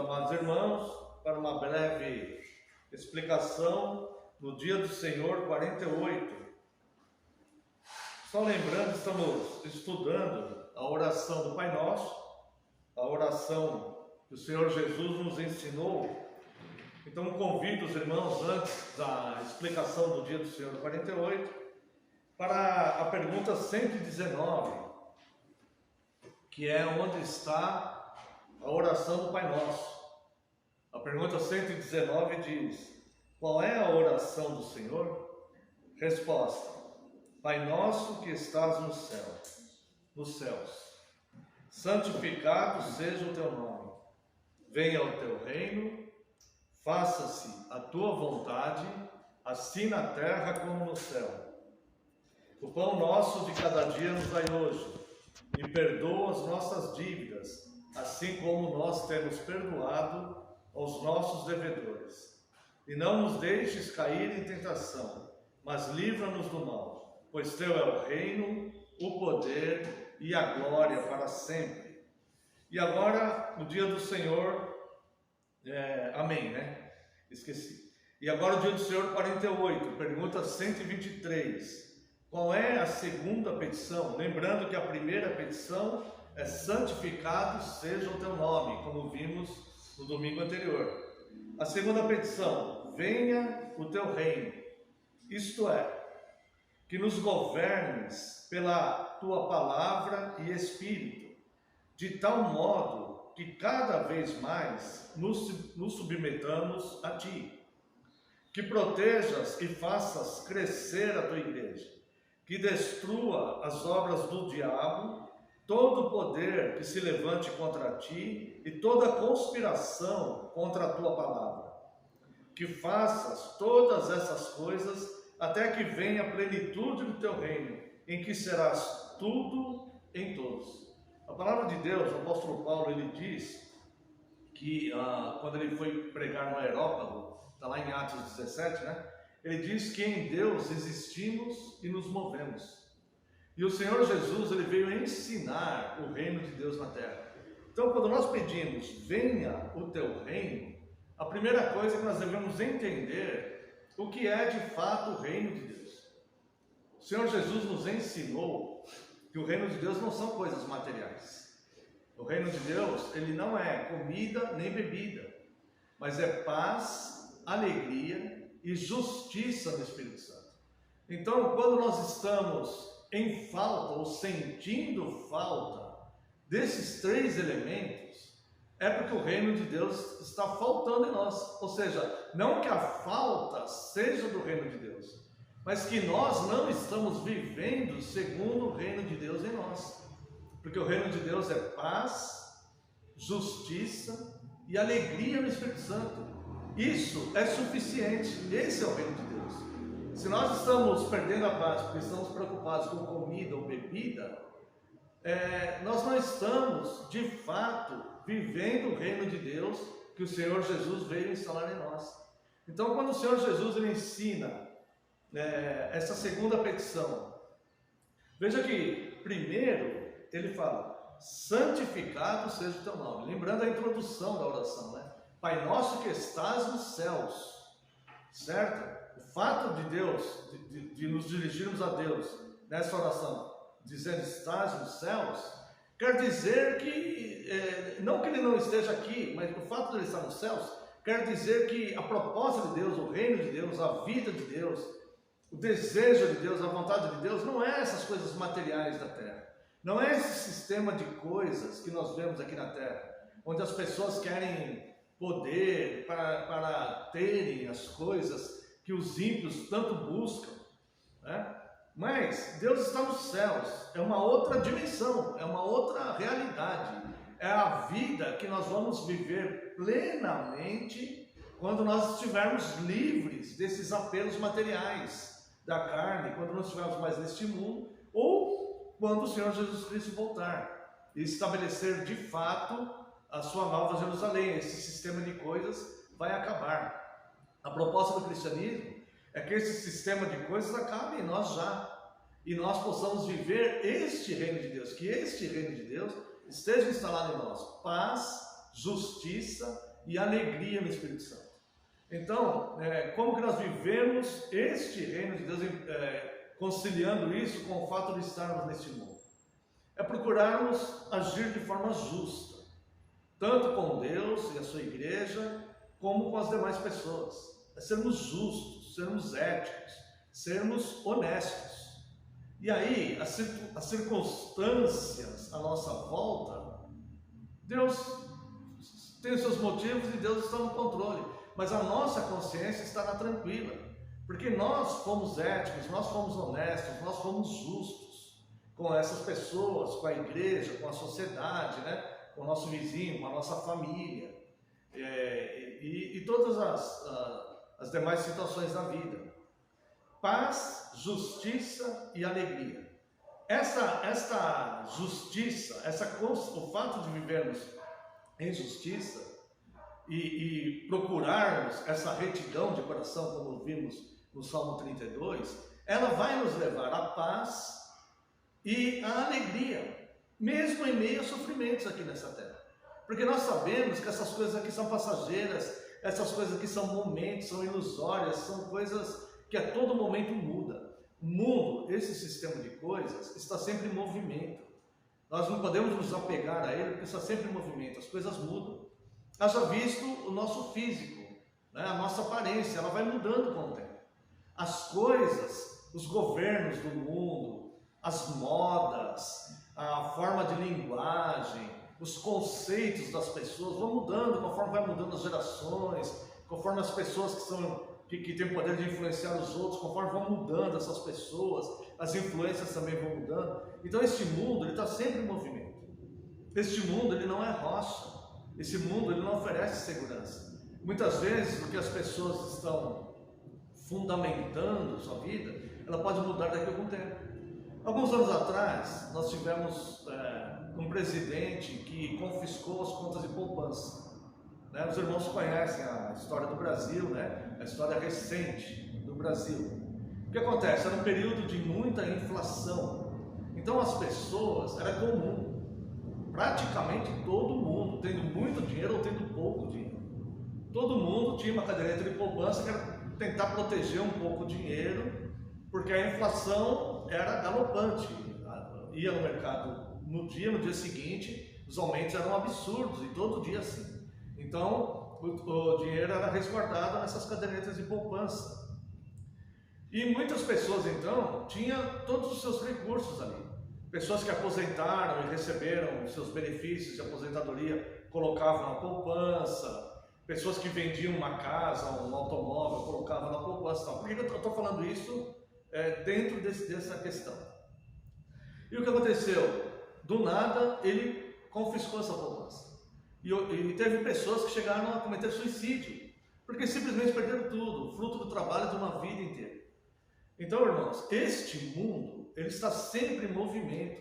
amados irmãos, para uma breve explicação no dia do Senhor 48. Só lembrando, estamos estudando a oração do Pai Nosso, a oração que o Senhor Jesus nos ensinou. Então convido os irmãos, antes da explicação do dia do Senhor 48, para a pergunta 119, que é onde está a oração do Pai Nosso. A pergunta 119 diz: qual é a oração do Senhor? Resposta: Pai nosso que estás nos céus, santificado seja o teu nome. Venha o teu reino, faça-se a tua vontade, assim na terra como no céu. O pão nosso de cada dia nos dai hoje, e perdoa as nossas dívidas, assim como nós temos perdoado aos nossos devedores. E não nos deixes cair em tentação, mas livra-nos do mal, pois teu é o reino, o poder e a glória para sempre. E agora, o dia do Senhor, amém, né? Esqueci. E agora o dia do Senhor 48, pergunta 123. Qual é a segunda petição? Lembrando que a primeira petição é: santificado seja o teu nome, como vimos no domingo anterior. A segunda petição: venha o teu reino, isto é, que nos governes pela tua palavra e espírito, de tal modo que cada vez mais nos submetamos a ti, que protejas e faças crescer a tua igreja, que destrua as obras do diabo, todo o poder que se levante contra ti e toda conspiração contra a tua palavra. Que faças todas essas coisas até que venha a plenitude do teu reino, em que serás tudo em todos. A palavra de Deus, o apóstolo Paulo, ele diz que quando ele foi pregar no Areópago, está lá em Atos 17, né? Ele diz que em Deus existimos e nos movemos. E o Senhor Jesus, ele veio ensinar o reino de Deus na terra. Então, quando nós pedimos, venha o teu reino, a primeira coisa que nós devemos entender o que é de fato o reino de Deus. O Senhor Jesus nos ensinou que o reino de Deus não são coisas materiais. O reino de Deus, ele não é comida nem bebida, mas é paz, alegria e justiça no Espírito Santo. Então, quando nós estamos em falta ou sentindo falta desses três elementos, é porque o reino de Deus está faltando em nós. Ou seja, não que a falta seja do reino de Deus, mas que nós não estamos vivendo segundo o reino de Deus em nós. Porque o reino de Deus é paz, justiça e alegria no Espírito Santo. Isso é suficiente. Esse é o reino de Deus. Se nós estamos perdendo a paz porque estamos preocupados com comida ou bebida, nós não estamos, de fato, vivendo o reino de Deus que o Senhor Jesus veio instalar em nós. Então, quando o Senhor Jesus ele ensina essa segunda petição, veja que, primeiro, ele fala: santificado seja o teu nome. Lembrando a introdução da oração, né? Pai nosso que estás nos céus, certo? O fato de Deus, de nos dirigirmos a Deus nessa oração, dizendo estás nos céus, quer dizer que, não que ele não esteja aqui, mas o fato de ele estar nos céus, quer dizer que a proposta de Deus, o reino de Deus, a vida de Deus, o desejo de Deus, a vontade de Deus, não é essas coisas materiais da terra. Não é esse sistema de coisas que nós vemos aqui na terra, onde as pessoas querem poder para terem as coisas que os ímpios tanto buscam, né? Mas Deus está nos céus, é uma outra dimensão, é uma outra realidade, é a vida que nós vamos viver plenamente quando nós estivermos livres desses apelos materiais da carne, quando não estivermos mais neste mundo, ou quando o Senhor Jesus Cristo voltar e estabelecer de fato a sua nova Jerusalém. Esse sistema de coisas vai acabar. A proposta do cristianismo é que esse sistema de coisas acabe em nós já, e nós possamos viver este reino de Deus, que este reino de Deus esteja instalado em nós: paz, justiça e alegria no Espírito Santo. Então, como que nós vivemos este reino de Deus, conciliando isso com o fato de estarmos neste mundo? É procurarmos agir de forma justa, tanto com Deus e a sua igreja, como com as demais pessoas. É sermos justos, sermos éticos, sermos honestos. E aí, as circunstâncias à nossa volta, Deus tem os seus motivos e Deus está no controle. Mas a nossa consciência estará tranquila, porque nós fomos éticos, nós fomos honestos, nós fomos justos com essas pessoas, com a igreja, com a sociedade, né? Com o nosso vizinho, com a nossa família, e todas as demais situações da vida. Paz, justiça e alegria. Esta justiça, o fato de vivermos em justiça e procurarmos essa retidão de coração, como vimos no Salmo 32, ela vai nos levar à paz e à alegria, mesmo em meio a sofrimentos aqui nessa terra. Porque nós sabemos que essas coisas aqui são passageiras, essas coisas aqui são momentos, são ilusórias, são coisas que a todo momento muda. O mundo, esse sistema de coisas, está sempre em movimento. Nós não podemos nos apegar a ele, porque está sempre em movimento, as coisas mudam. Haja visto o nosso físico, né? A nossa aparência, ela vai mudando com o tempo. As coisas, os governos do mundo, as modas, a forma de linguagem, os conceitos das pessoas vão mudando conforme vai mudando as gerações, conforme as pessoas que têm o poder de influenciar os outros, conforme vão mudando essas pessoas, as influências também vão mudando. Então este mundo ele está sempre em movimento. Este mundo ele não é rocha. Esse mundo ele não oferece segurança. Muitas vezes o que as pessoas estão fundamentando sua vida, ela pode mudar daqui a algum tempo. Alguns anos atrás, nós tivemos um presidente que confiscou as contas de poupança. Né? Os irmãos conhecem a história do Brasil, né? A história recente do Brasil. O que acontece? Era um período de muita inflação. Então as pessoas, era comum, praticamente todo mundo, tendo muito dinheiro ou tendo pouco dinheiro. Todo mundo tinha uma caderneta de poupança que era tentar proteger um pouco o dinheiro, porque a inflação era galopante. Ia no mercado no dia seguinte, os aumentos eram absurdos, e todo dia assim. Então, o dinheiro era resguardado nessas cadernetas de poupança. E muitas pessoas, então, tinham todos os seus recursos ali. Pessoas que aposentaram e receberam seus benefícios de aposentadoria, colocavam na poupança. Pessoas que vendiam uma casa, um automóvel, colocavam na poupança. Por que eu estou falando isso dentro dessa questão? E o que aconteceu? Do nada, ele confiscou essa poupança. E teve pessoas que chegaram a cometer suicídio, porque simplesmente perderam tudo, fruto do trabalho de uma vida inteira. Então, irmãos, este mundo, ele está sempre em movimento,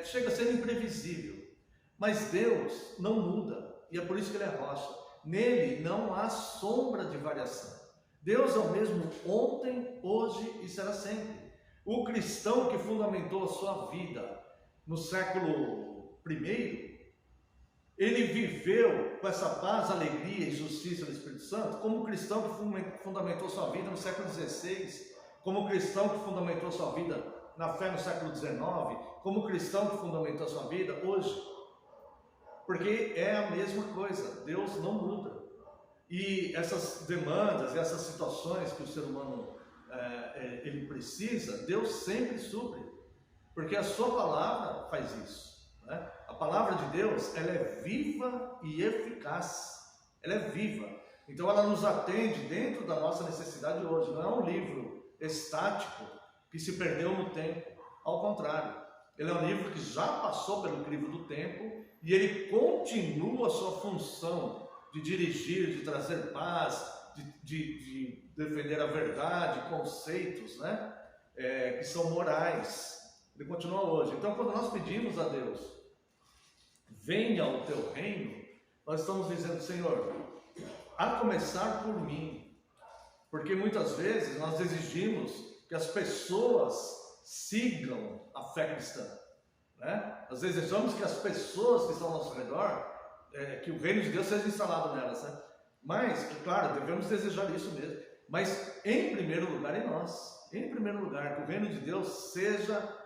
chega a ser imprevisível, mas Deus não muda, e é por isso que ele é rocha. Nele não há sombra de variação. Deus é o mesmo ontem, hoje e será sempre. O cristão que fundamentou a sua vida no século I, ele viveu com essa paz, alegria e justiça do Espírito Santo, como o cristão que fundamentou sua vida no século XVI, como o cristão que fundamentou sua vida na fé no século XIX, como o cristão que fundamentou sua vida hoje. Porque é a mesma coisa, Deus não muda. E essas demandas, essas situações que o ser humano ele precisa, Deus sempre supre, porque a sua palavra faz isso, né? A palavra de Deus, ela é viva e eficaz, ela é viva, então ela nos atende dentro da nossa necessidade hoje. Não é um livro estático que se perdeu no tempo, ao contrário, ele é um livro que já passou pelo crivo do tempo e ele continua a sua função de dirigir, de trazer paz, de defender a verdade, conceitos, né? Que são morais. Ele continua hoje. Então, quando nós pedimos a Deus, venha o teu reino, nós estamos dizendo, Senhor, a começar por mim, porque muitas vezes nós exigimos que as pessoas sigam a fé cristã, né? Nós desejamos que as pessoas que estão ao nosso redor que o reino de Deus seja instalado nelas, né? Mas, claro, devemos desejar isso mesmo. Mas, em primeiro lugar, em nós. Em primeiro lugar, que o reino de Deus seja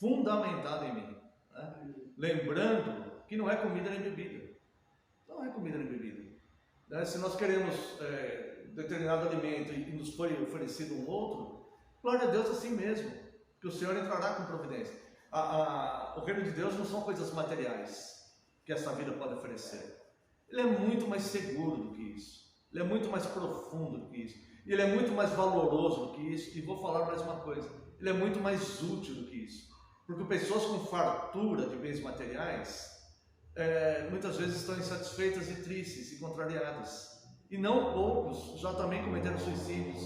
fundamentado em mim. Né? Lembrando que não é comida nem bebida. Não é comida nem bebida. Né? Se nós queremos determinado alimento e nos foi oferecido um outro, glória a Deus assim mesmo, que o Senhor entrará com providência. O reino de Deus não são coisas materiais que essa vida pode oferecer. Ele é muito mais seguro do que isso. Ele é muito mais profundo do que isso. E ele é muito mais valoroso do que isso. E vou falar mais uma coisa. Ele é muito mais útil do que isso. Porque pessoas com fartura de bens materiais, muitas vezes estão insatisfeitas e tristes e contrariadas. E não poucos já também cometeram suicídios,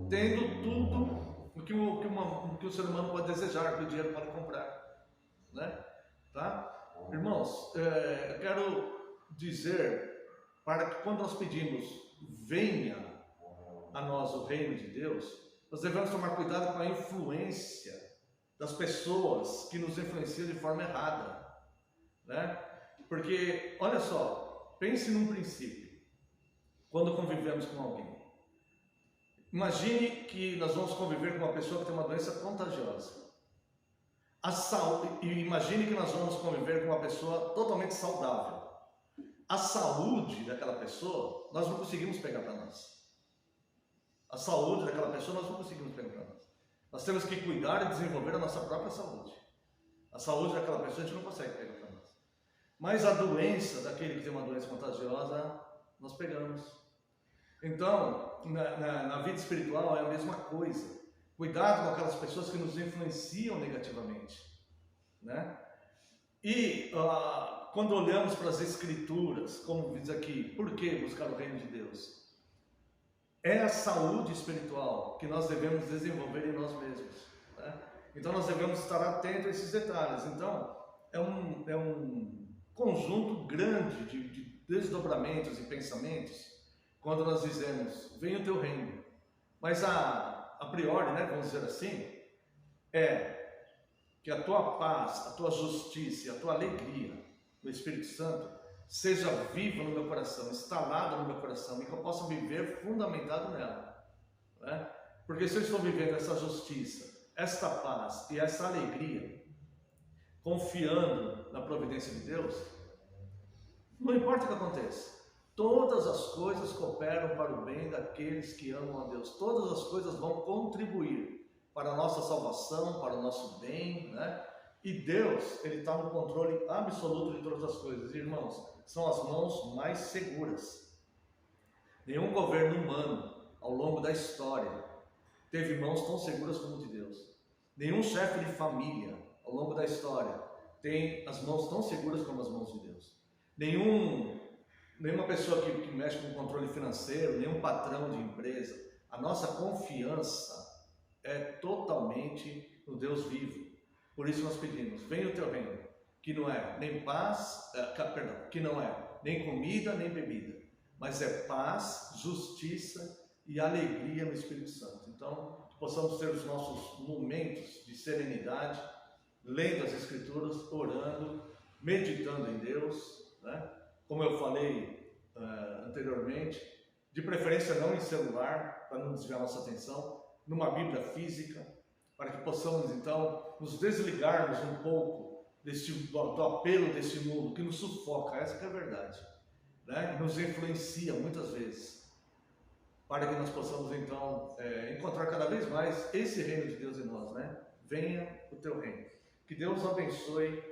tendo tudo o que o ser humano pode desejar, que o dinheiro pode comprar. Né? Tá? Irmãos, eu quero dizer para que quando nós pedimos venha a nós o reino de Deus, nós devemos tomar cuidado com a influência das pessoas que nos influenciam de forma errada, né? Porque, olha só, pense num princípio, quando convivemos com alguém. Imagine que nós vamos conviver com uma pessoa que tem uma doença contagiosa. E imagine que nós vamos conviver com uma pessoa totalmente saudável. A saúde daquela pessoa, nós não conseguimos pegar para nós. A saúde daquela pessoa, nós não conseguimos pegar para nós. Nós temos que cuidar e desenvolver a nossa própria saúde. A saúde daquela pessoa a gente não consegue pegar para nós. Mas a doença daquele que tem uma doença contagiosa, nós pegamos. Então, na vida espiritual é a mesma coisa. Cuidado com aquelas pessoas que nos influenciam negativamente, né? E quando olhamos para as Escrituras, como diz aqui, por que buscar o reino de Deus? É a saúde espiritual que nós devemos desenvolver em nós mesmos, né? Então nós devemos estar atentos a esses detalhes. Então é um conjunto grande de desdobramentos e pensamentos quando nós dizemos venha o teu reino. Mas a priori, né, vamos dizer assim, que a tua paz, a tua justiça e a tua alegria no Espírito Santo seja viva no meu coração, instalada no meu coração, e que eu possa viver fundamentado nela, né? Porque se eu estou vivendo essa justiça, esta paz e essa alegria, confiando na providência de Deus, não importa o que aconteça, todas as coisas cooperam para o bem daqueles que amam a Deus. Todas as coisas vão contribuir para a nossa salvação, para o nosso bem, né? E Deus, Ele está no controle absoluto de todas as coisas. Irmãos, são as mãos mais seguras. Nenhum governo humano, ao longo da história, teve mãos tão seguras como de Deus. Nenhum chefe de família, ao longo da história, tem as mãos tão seguras como as mãos de Deus. Nenhuma pessoa que mexe com controle financeiro, nenhum patrão de empresa, a nossa confiança é totalmente no Deus vivo. Por isso nós pedimos, venha o teu reino, que não é nem que não é nem comida nem bebida, mas é paz, justiça e alegria no Espírito Santo. Então, possamos ter os nossos momentos de serenidade, lendo as Escrituras, orando, meditando em Deus, né? Como eu falei anteriormente, de preferência não em celular, para não desviar nossa atenção, numa Bíblia física, para que possamos então nos desligarmos um pouco do apelo desse mundo que nos sufoca, essa que é a verdade, né? E nos influencia muitas vezes, para que nós possamos então encontrar cada vez mais esse reino de Deus em nós, né? Venha o teu reino. Que Deus abençoe